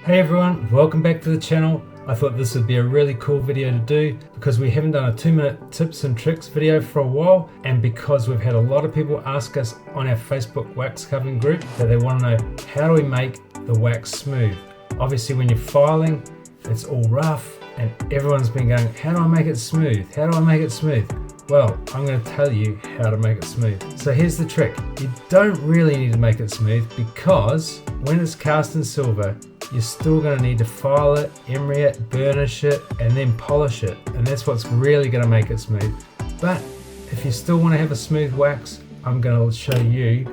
Hey everyone, welcome back to the channel. I thought this would be a really cool video to do because we haven't done a 2-minute tips and tricks video for a while, and because we've had a lot of people ask us on our Facebook wax carving group that they want to know, how do we make the wax smooth? Obviously when you're filing, it's all rough and everyone's been going, how do I make it smooth? How do I make it smooth? Well, I'm going to tell you how to make it smooth. So here's the trick. You don't really need to make it smooth because when it's cast in silver, you're still going to need to file it, emery it, burnish it, and then polish it. And that's what's really going to make it smooth. But if you still want to have a smooth wax, I'm going to show you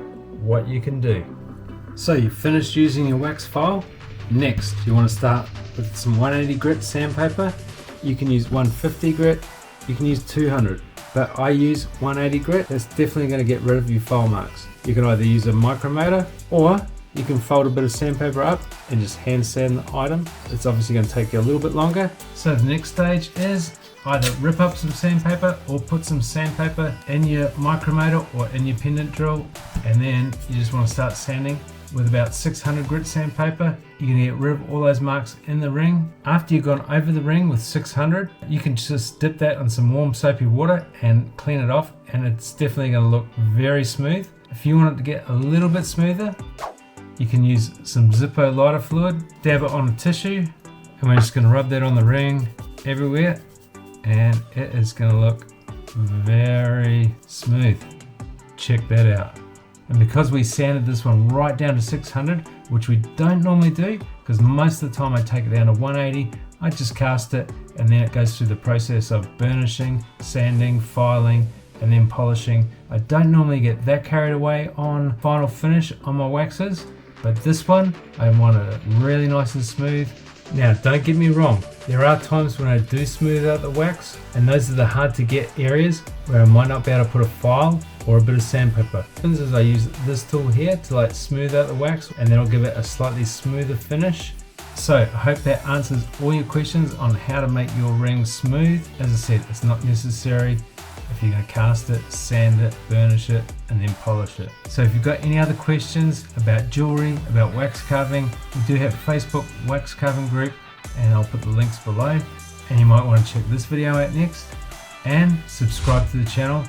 what you can do. So you've finished using your wax file. Next, you want to start with some 180 grit sandpaper. You can use 150 grit, you can use 200. But I use 180 grit. That's definitely going to get rid of your file marks. You can either use a micromotor or you can fold a bit of sandpaper up and just hand sand the item. It's obviously going to take you a little bit longer. So the next stage is either rip up some sandpaper or put some sandpaper in your micromotor or in your pendant drill, and then you just want to start sanding with about 600 grit sandpaper. You can get rid of all those marks in the ring. After you've gone over the ring with 600, you can just dip that in some warm soapy water and clean it off, and it's definitely going to look very smooth. If you want it to get a little bit smoother, you can use some Zippo lighter fluid, dab it on a tissue, and we're just going to rub that on the ring everywhere, and it is going to look very smooth. Check that out. And because we sanded this one right down to 600, which we don't normally do, because most of the time I take it down to 180, I just cast it, and then it goes through the process of burnishing, sanding, filing, and then polishing. I don't normally get that carried away on final finish on my waxes, but this one, I wanted it really nice and smooth. Now, don't get me wrong, there are times when I do smooth out the wax, and those are the hard to get areas where I might not be able to put a file or a bit of sandpaper. What happens is I use this tool here to smooth out the wax, and then I'll give it a slightly smoother finish. So I hope that answers all your questions on how to make your ring smooth. As I said, it's not necessary. If you're going to cast it, sand it, burnish it, and then polish it. So if you've got any other questions about jewelry, about wax carving, we do have a Facebook wax carving group, and I'll put the links below. And you might want to check this video out next and subscribe to the channel.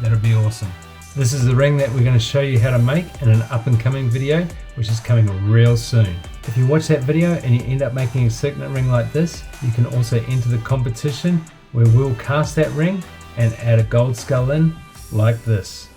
That'll be awesome. This is the ring that we're going to show you how to make in an up and coming video, which is coming real soon. If you watch that video and you end up making a signet ring like this, you can also enter the competition where we'll cast that ring and add a gold skull in like this.